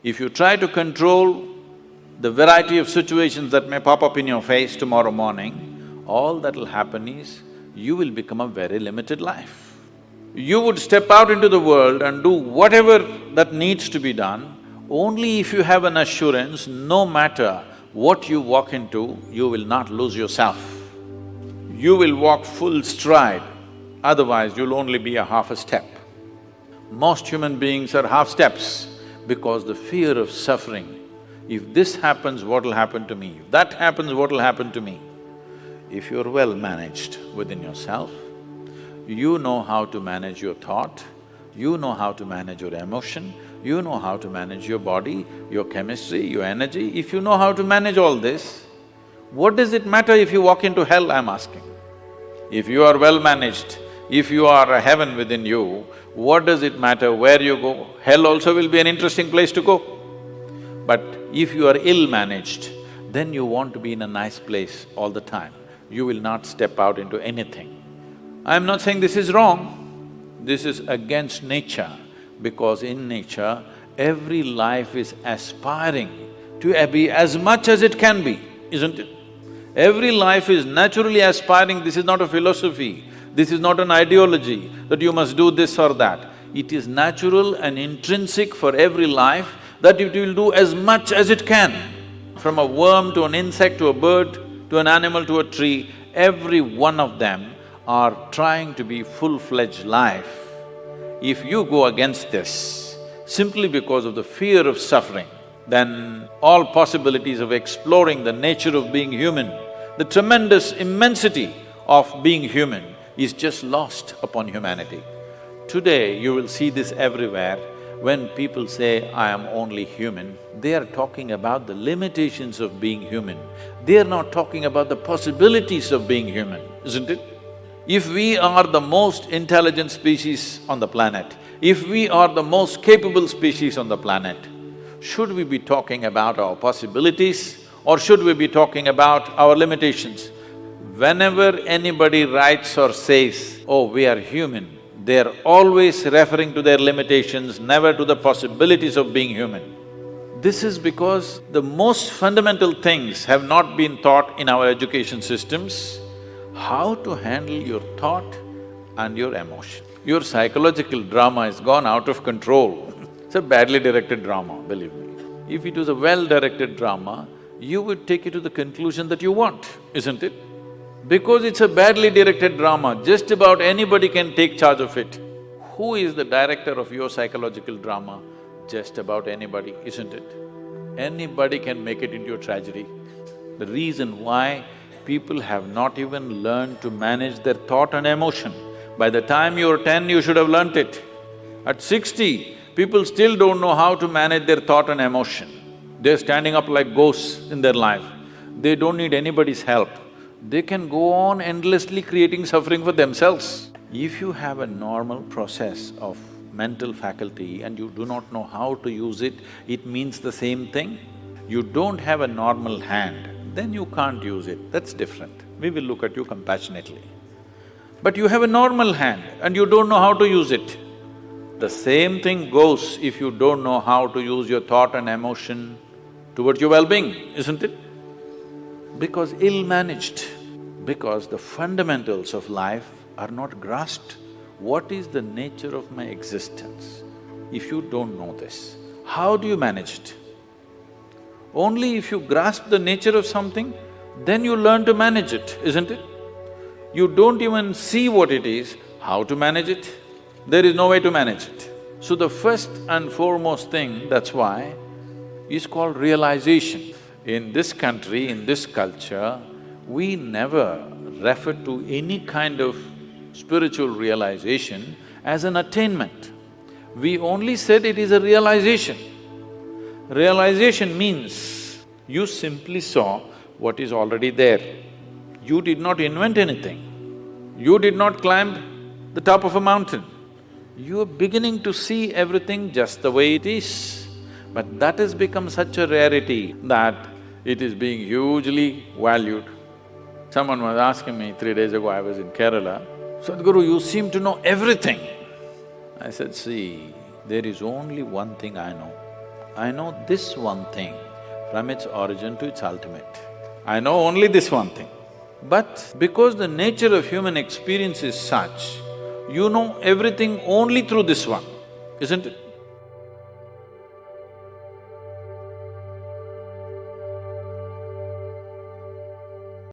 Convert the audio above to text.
If you try to control the variety of situations that may pop up in your face tomorrow morning, all that'll happen is you will become a very limited life. You would step out into the world and do whatever that needs to be done only if you have an assurance, no matter what you walk into, you will not lose yourself. You will walk full stride, otherwise you'll only be a half a step. Most human beings are half steps because the fear of suffering. If this happens, what'll happen to me? If that happens, what'll happen to me? If you're well managed within yourself, you know how to manage your thought, you know how to manage your emotion, you know how to manage your body, your chemistry, your energy. If you know how to manage all this, what does it matter if you walk into hell, I'm asking? If you are well managed, if you are a heaven within you, what does it matter where you go? Hell also will be an interesting place to go. But if you are ill-managed, then you want to be in a nice place all the time. You will not step out into anything. I'm not saying this is wrong, this is against nature, because in nature, every life is aspiring to be as much as it can be, isn't it? Every life is naturally aspiring, this is not a philosophy, this is not an ideology that you must do this or that. It is natural and intrinsic for every life that it will do as much as it can. From a worm to an insect to a bird to an animal to a tree, every one of them are trying to be full-fledged life. If you go against this simply because of the fear of suffering, then all possibilities of exploring the nature of being human, the tremendous immensity of being human is just lost upon humanity. Today, you will see this everywhere. When people say, I am only human, they are talking about the limitations of being human. They are not talking about the possibilities of being human, isn't it? If we are the most intelligent species on the planet, if we are the most capable species on the planet, should we be talking about our possibilities or should we be talking about our limitations? Whenever anybody writes or says, oh, we are human, they're always referring to their limitations, never to the possibilities of being human. This is because the most fundamental things have not been taught in our education systems. How to handle your thought and your emotion. Your psychological drama has gone out of control. It's a badly directed drama, believe me. If it was a well-directed drama, you would take it to the conclusion that you want, isn't it? Because it's a badly directed drama, just about anybody can take charge of it. Who is the director of your psychological drama? Just about anybody, isn't it? Anybody can make it into a tragedy. The reason why people have not even learned to manage their thought and emotion. By the time you're 10, you should have learnt it. At 60, people still don't know how to manage their thought and emotion. They're standing up like ghosts in their life. They don't need anybody's help. They can go on endlessly creating suffering for themselves. If you have a normal process of mental faculty and you do not know how to use it, it means the same thing. You don't have a normal hand, then you can't use it, that's different. We will look at you compassionately. But you have a normal hand and you don't know how to use it. The same thing goes if you don't know how to use your thought and emotion towards your well-being, isn't it? Because ill-managed, because the fundamentals of life are not grasped. What is the nature of my existence? If you don't know this, how do you manage it? Only if you grasp the nature of something, then you learn to manage it, isn't it? You don't even see what it is, how to manage it? There is no way to manage it. So the first and foremost thing, that's why, is called realization. In this country, in this culture, we never refer to any kind of spiritual realization as an attainment. We only said it is a realization. Realization means you simply saw what is already there. You did not invent anything. You did not climb the top of a mountain. You are beginning to see everything just the way it is. But that has become such a rarity that it is being hugely valued. Someone was asking me 3 days ago, I was in Kerala, Sadhguru, you seem to know everything. I said, see, there is only one thing I know, I know this one thing from its origin to its ultimate. I know only this one thing. But because the nature of human experience is such, you know everything only through this one, isn't it?